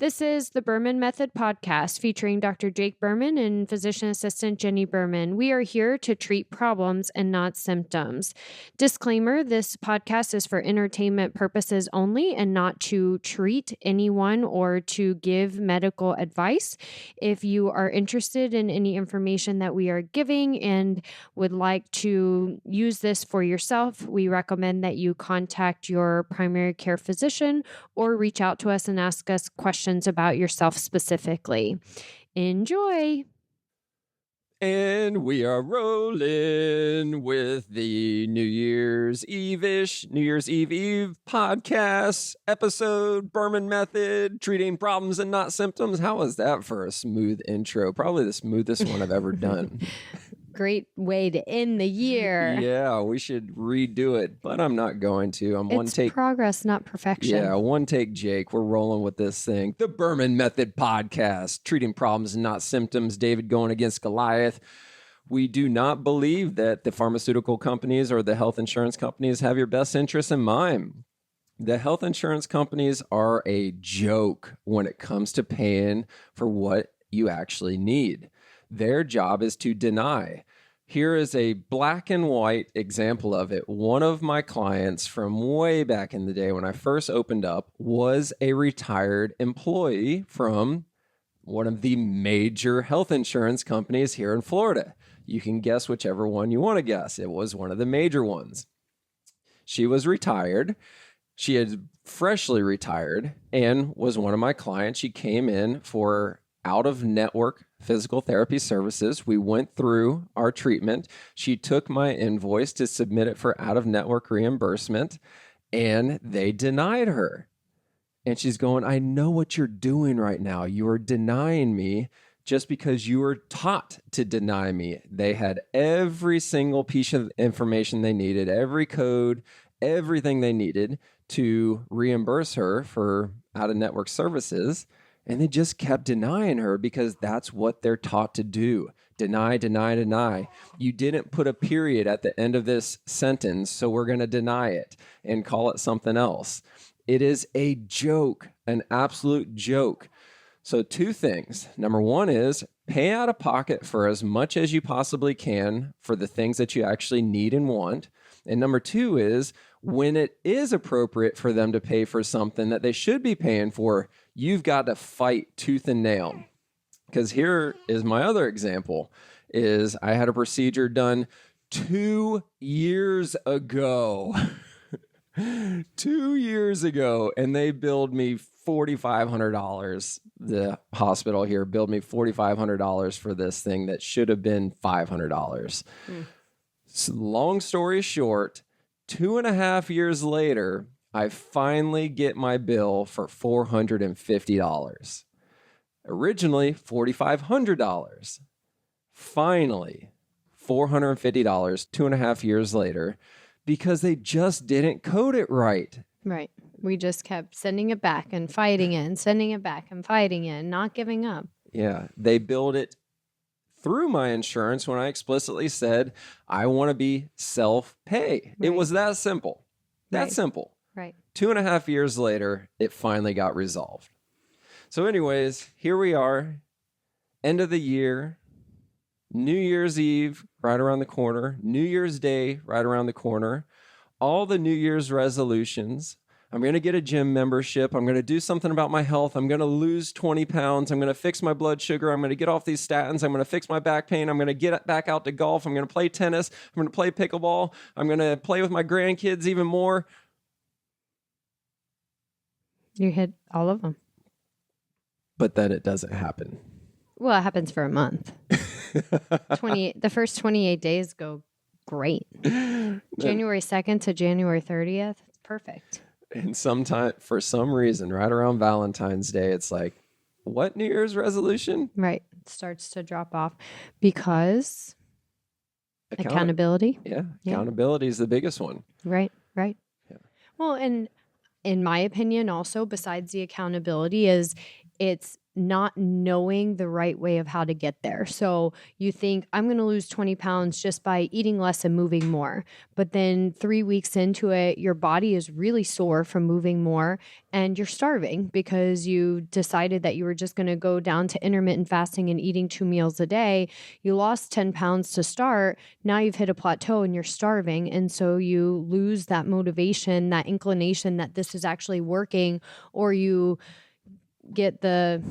This is the Berman Method podcast featuring Dr. Jake Berman and physician assistant Jenni Berman. We are here to treat problems and not symptoms. Disclaimer, this podcast is for entertainment purposes only and not to treat anyone or to give medical advice. If you are interested in any information that we are giving and would like to use this for yourself, we recommend that you contact your primary care physician or reach out to us and ask us questions about yourself specifically. Enjoy. And we are rolling with the New Year's Eve-ish, New Year's Eve podcast episode, Berman Method, treating problems and not symptoms. How was that for a smooth intro? Probably the smoothest one I've ever done. Great way to end the year. Yeah, we should redo it, but I'm not going to. It's progress, not perfection. Yeah, one take, Jake. We're rolling with this thing. The Berman Method podcast, treating problems and not symptoms. David going against Goliath. We do not believe that the pharmaceutical companies or the health insurance companies have your best interests in mind. The health insurance companies are a joke when it comes to paying for what you actually need. Their job is to deny. Here is a black and white example of it. One of my clients from way back in the day when I first opened up was a retired employee from one of the major health insurance companies here in Florida. You can guess whichever one you want to guess. It was one of the major ones. She was retired. She had freshly retired and was one of my clients. She came in for out-of-network physical therapy services. We went through our treatment. She took my invoice to submit it for out-of-network reimbursement, and they denied her. And she's going, I know what you're doing right now. You are denying me just because you were taught to deny me. They had every single piece of information they needed, every code, everything they needed to reimburse her for out-of-network services. And they just kept denying her because that's what they're taught to do. Deny, deny, deny. You didn't put a period at the end of this sentence, so we're going to deny it and call it something else. It is a joke, an absolute joke. So two things. Number one is pay out of pocket for as much as you possibly can for the things that you actually need and want. And number two is when it is appropriate for them to pay for something that they should be paying for, you've got to fight tooth and nail. Because here is my other example, is I had a procedure done 2 years ago. 2 years ago, and they billed me $4,500. The hospital here billed me $4,500 for this thing that should have been $500. So long story short, 2.5 years later, I finally get my bill for $450. Originally, $4,500. Finally, $450, 2.5 years later, because they just didn't code it right. Right. We just kept sending it back and fighting it and sending it back and fighting it and not giving up. Yeah. They billed it through my insurance when I explicitly said, I want to be self-pay. Right. It was that simple. That simple. Right. 2.5 years later, it finally got resolved. So anyways, here we are, end of the year, New Year's Eve right around the corner, New Year's Day right around the corner, all the New Year's resolutions. I'm going to get a gym membership. I'm going to do something about my health. I'm going to lose 20 pounds. I'm going to fix my blood sugar. I'm going to get off these statins. I'm going to fix my back pain. I'm going to get back out to golf. I'm going to play tennis. I'm going to play pickleball. I'm going to play with my grandkids even more. You hit all of them. But then it doesn't happen. Well, it happens for a month. The first 28 days go great. January 2nd to January 30th, it's perfect. And for some reason, right around Valentine's Day, it's like, what New Year's resolution? Right. It starts to drop off because accountability. Yeah. Accountability is the biggest one. Right. Yeah. Well, and in my opinion, also, besides the accountability, is It's not knowing the right way of how to get there. So you think, I'm going to lose 20 pounds just by eating less and moving more. But then 3 weeks into it, your body is really sore from moving more and you're starving because you decided that you were just going to go down to intermittent fasting and eating 2 meals a day. You lost 10 pounds to start. Now you've hit a plateau and you're starving. And so you lose that motivation, that inclination that this is actually working, or you get the,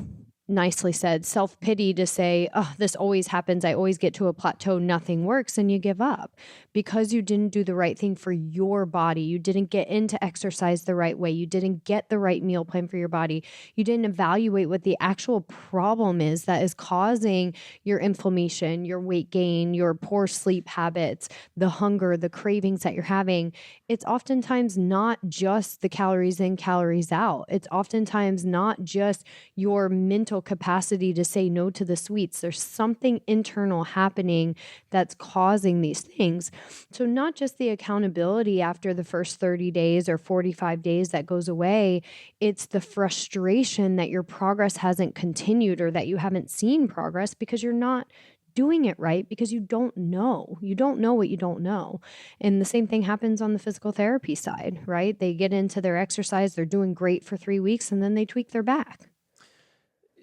nicely said, self-pity to say, oh, this always happens. I always get to a plateau. Nothing works. And you give up because you didn't do the right thing for your body. You didn't get into exercise the right way. You didn't get the right meal plan for your body. You didn't evaluate what the actual problem is that is causing your inflammation, your weight gain, your poor sleep habits, the hunger, the cravings that you're having. It's oftentimes not just the calories in, calories out. It's oftentimes not just your mental capacity to say no to the sweets. There's something internal happening that's causing these things. So not just the accountability after the first 30 days or 45 days that goes away, it's the frustration that your progress hasn't continued or that you haven't seen progress because you're not doing it right, because you don't know. You don't know what you don't know. And the same thing happens on the physical therapy side, right? They get into their exercise, they're doing great for 3 weeks, and then they tweak their back.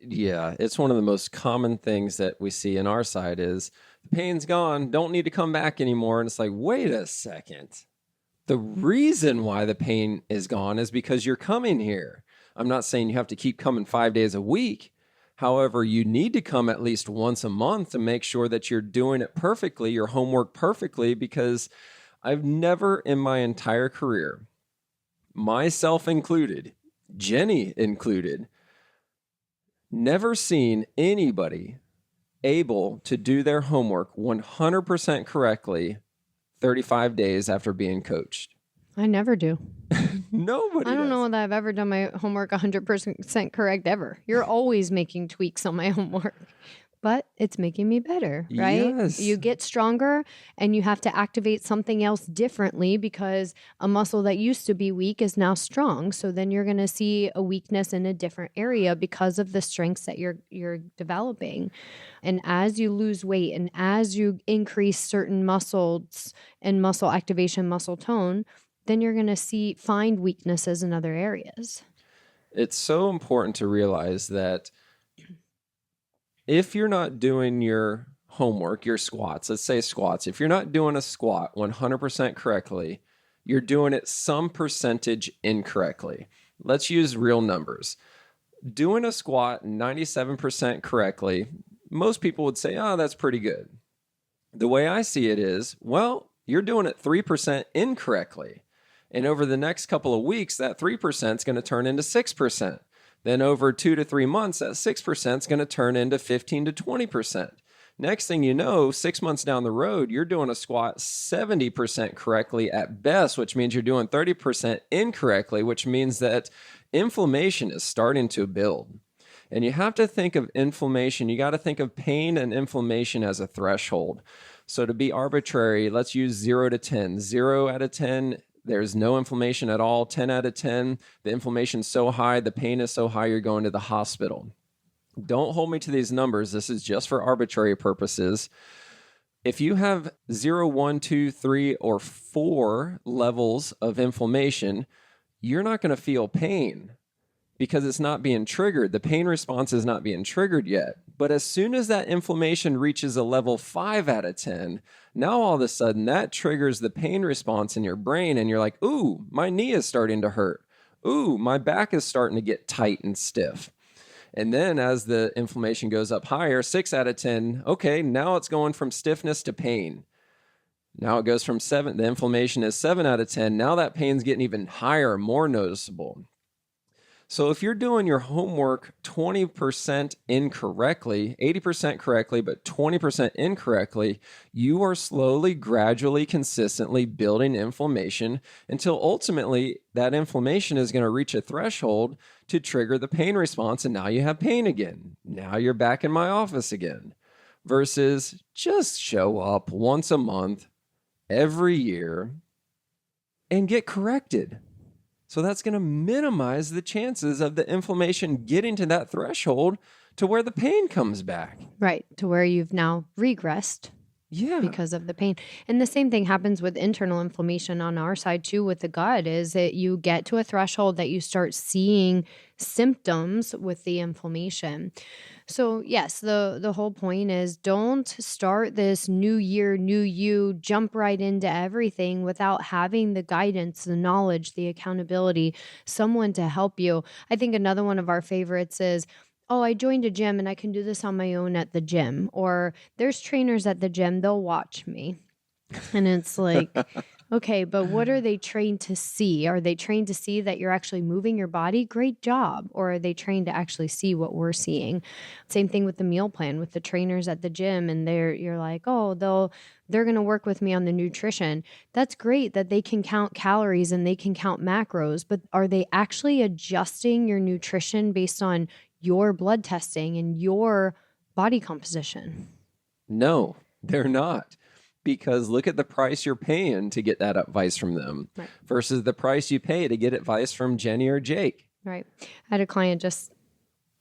Yeah, it's one of the most common things that we see in our side is the pain's gone, don't need to come back anymore. And it's like, wait a second. The reason why the pain is gone is because you're coming here. I'm not saying you have to keep coming 5 days a week. However, you need to come at least once a month to make sure that you're doing it perfectly, your homework perfectly, because I've never in my entire career, myself included, Jenni included, never seen anybody able to do their homework 100% correctly 35 days after being coached. I never do. Nobody I don't does. know that I've ever done my homework 100% correct ever. You're always making tweaks on my homework, but it's making me better, right? Yes. You get stronger and you have to activate something else differently because a muscle that used to be weak is now strong. So then you're going to see a weakness in a different area because of the strengths that you're developing. And as you lose weight and as you increase certain muscles and muscle activation, muscle tone, then you're going to find weaknesses in other areas. It's so important to realize that if you're not doing your homework, your squats, let's say squats, if you're not doing a squat 100% correctly, you're doing it some percentage incorrectly. Let's use real numbers. Doing a squat 97% correctly, most people would say, oh, that's pretty good. The way I see it is, well, you're doing it 3% incorrectly. And over the next couple of weeks, that 3% is going to turn into 6%. Then over 2 to 3 months, that 6% is going to turn into 15 to 20%. Next thing you know, 6 months down the road, you're doing a squat 70% correctly at best, which means you're doing 30% incorrectly, which means that inflammation is starting to build. And you have to think of inflammation. You got to think of pain and inflammation as a threshold. So to be arbitrary, let's use 0 to 10. 0 out of 10, there's no inflammation at all. 10 out of 10, the inflammation's so high, the pain is so high, you're going to the hospital. Don't hold me to these numbers. This is just for arbitrary purposes. If you have 0, 1, 2, 3, or 4 levels of inflammation, you're not going to feel pain because it's not being triggered. The pain response is not being triggered yet. But as soon as that inflammation reaches a level 5 out of 10, now all of a sudden that triggers the pain response in your brain and you're like, ooh, my knee is starting to hurt. Ooh, my back is starting to get tight and stiff. And then as the inflammation goes up higher, 6 out of 10, okay, now it's going from stiffness to pain. Now it goes from 7, the inflammation is 7 out of 10. Now that pain's getting even higher, more noticeable. So if you're doing your homework 20% incorrectly, 80% correctly, but 20% incorrectly, you are slowly, gradually, consistently building inflammation until ultimately that inflammation is going to reach a threshold to trigger the pain response. And now you have pain again. Now you're back in my office again. Versus just show up once a month, every year, and get corrected. So that's going to minimize the chances of the inflammation getting to that threshold to where the pain comes back. Right. To where you've now regressed. Yeah. Because of the pain. And the same thing happens with internal inflammation on our side too with the gut, is that you get to a threshold that you start seeing symptoms with the inflammation. So yes, the whole point is don't start this new year, new you, jump right into everything without having the guidance, the knowledge, the accountability, someone to help you. I think another one of our favorites is, oh, I joined a gym and I can do this on my own at the gym. Or there's trainers at the gym, they'll watch me. And it's like, okay, but what are they trained to see? Are they trained to see that you're actually moving your body? Great job. Or are they trained to actually see what we're seeing? Same thing with the meal plan with the trainers at the gym. And you're like, oh, they're going to work with me on the nutrition. That's great that they can count calories and they can count macros, but are they actually adjusting your nutrition based on your blood testing and your body composition? No, they're not. Because look at the price you're paying to get that advice from them versus the price you pay to get advice from Jenni or Jake. Right. I had a client just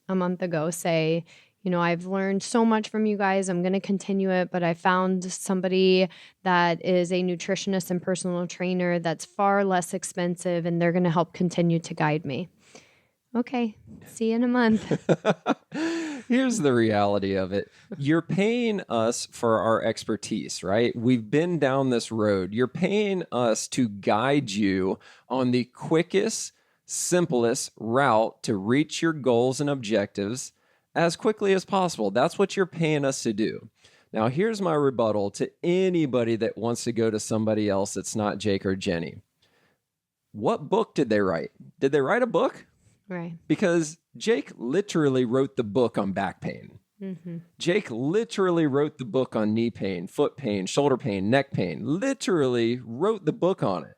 a month ago say, I've learned so much from you guys. I'm going to continue it, but I found somebody that is a nutritionist and personal trainer that's far less expensive, and they're going to help continue to guide me. Okay, see you in a month. Here's the reality of it. You're paying us for our expertise, right? We've been down this road. You're paying us to guide you on the quickest, simplest route to reach your goals and objectives as quickly as possible. That's what you're paying us to do. Now, here's my rebuttal to anybody that wants to go to somebody else that's not Jake or Jenni. What book did they write? Did they write a book? Right. Because Jake literally wrote the book on back pain. Mm-hmm. Jake literally wrote the book on knee pain, foot pain, shoulder pain, neck pain. Literally wrote the book on it.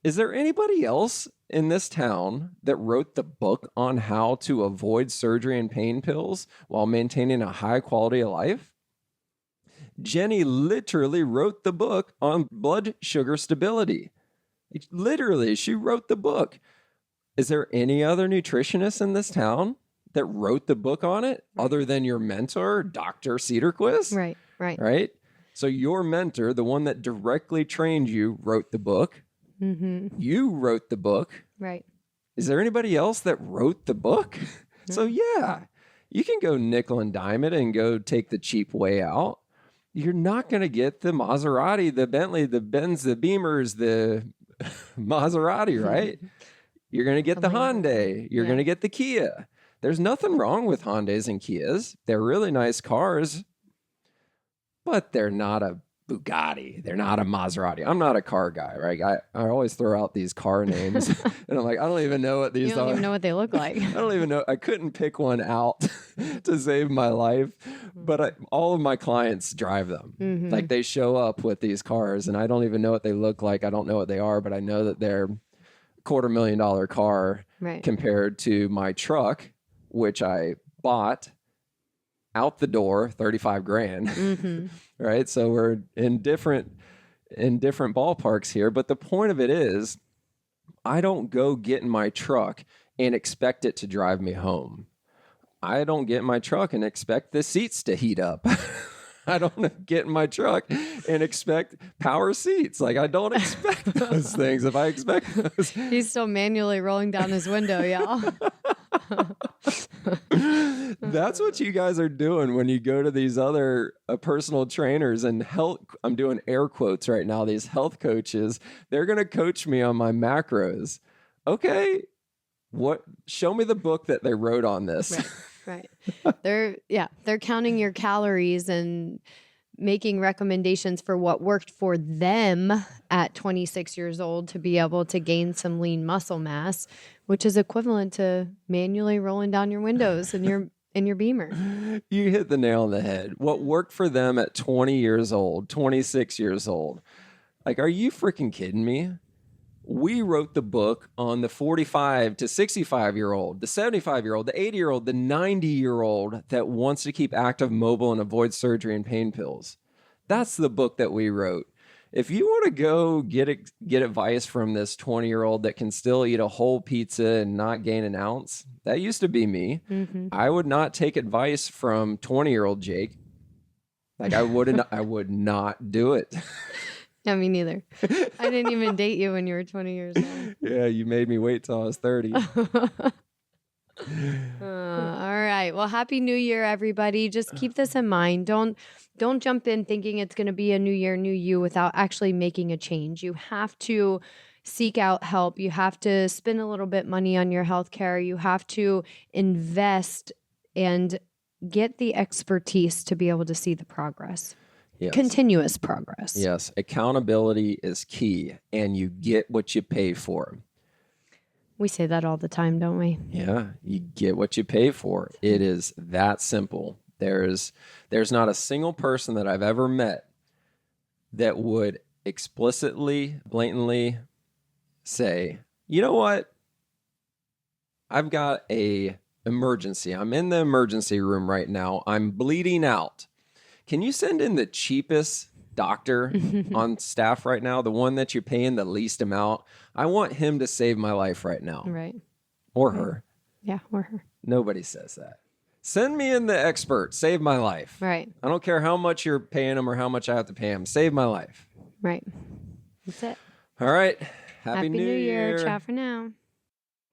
Is there anybody else in this town that wrote the book on how to avoid surgery and pain pills while maintaining a high quality of life? Jenni literally wrote the book on blood sugar stability. Literally, she wrote the book. Is there any other nutritionist in this town that wrote the book on it other than your mentor, Dr. Cedarquist? Right. So your mentor, the one that directly trained you, wrote the book. Mm-hmm. You wrote the book. Right. Is there anybody else that wrote the book? Mm-hmm. So yeah, you can go nickel and dime it and go take the cheap way out. You're not going to get the Maserati, the Bentley, the Benz, the Beamers, the Maserati, right? You're going to get the Hyundai. You're going to get the Kia. There's nothing wrong with Hyundais and Kias. They're really nice cars, but they're not a Bugatti. They're not a Maserati. I'm not a car guy, right? I always throw out these car names, and I'm like, I don't even know what these are. You don't even know what they look like. I don't even know. I couldn't pick one out to save my life, but all of my clients drive them. Mm-hmm. Like they show up with these cars, and I don't even know what they look like. I don't know what they are, but I know that they're $250,000 car compared to my truck, which I bought out the door, $35,000. Mm-hmm. Right. So we're in different ballparks here. But the point of it is, I don't go get in my truck and expect it to drive me home. I don't get in my truck and expect the seats to heat up. I don't get in my truck and expect power seats. Like, I don't expect those things. If I expect those. He's still manually rolling down his window, y'all. That's what you guys are doing when you go to these other personal trainers and health. I'm doing air quotes right now. These health coaches, they're going to coach me on my macros. Okay. Show me the book that they wrote on this. Right. They're counting your calories and making recommendations for what worked for them at 26 years old to be able to gain some lean muscle mass, which is equivalent to manually rolling down your windows in your Beamer. You hit the nail on the head. What worked for them at 20 years old, 26 years old. Like, are you freaking kidding me? We wrote the book on the 45 to 65-year-old, the 75-year-old, the 80-year-old, the 90-year-old that wants to keep active, mobile, and avoid surgery and pain pills. That's the book that we wrote. If you want to go get advice from this 20-year-old that can still eat a whole pizza and not gain an ounce, that used to be me. Mm-hmm. I would not take advice from 20-year-old Jake. Like I would not do it. Yeah, me neither. I didn't even date you when you were 20 years old. Yeah, you made me wait till I was 30. All right. Well, Happy New Year, everybody. Just keep this in mind. Don't jump in thinking it's going to be a new year, new you without actually making a change. You have to seek out help. You have to spend a little bit money on your healthcare. You have to invest and get the expertise to be able to see the progress. Yes. Continuous progress. Yes. Accountability is key, and you get what you pay for. We say that all the time, don't we? Yeah, you get what you pay for. It is that simple. There's not a single person that I've ever met that would explicitly, blatantly say, you know what? I've got a emergency. I'm in the emergency room right now. I'm bleeding out. Can you send in the cheapest doctor on staff right now, the one that you're paying the least amount? I want him to save my life right now. Right. Or her. Yeah, or her. Nobody says that. Send me in the expert. Save my life. Right. I don't care how much you're paying them or how much I have to pay them. Save my life. Right. That's it. All right. Happy New Year. Ciao for now.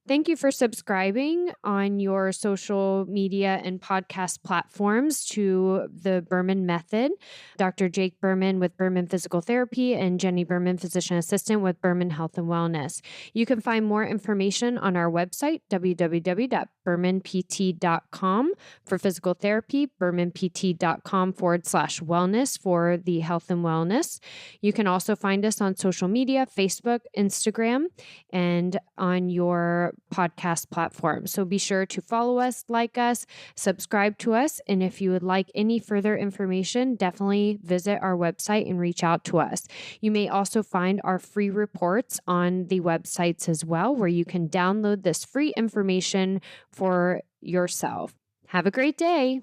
Thank you for subscribing on your social media and podcast platforms to the Berman Method. Dr. Jake Berman with Berman Physical Therapy and Jenni Berman, Physician Assistant with Berman Health and Wellness. You can find more information on our website, www.bermanpt.com for physical therapy, bermanpt.com/wellness for the health and wellness. You can also find us on social media, Facebook, Instagram, and on your podcast platform. So be sure to follow us, like us, subscribe to us. And if you would like any further information, definitely visit our website and reach out to us. You may also find our free reports on the websites as well, where you can download this free information for yourself. Have a great day.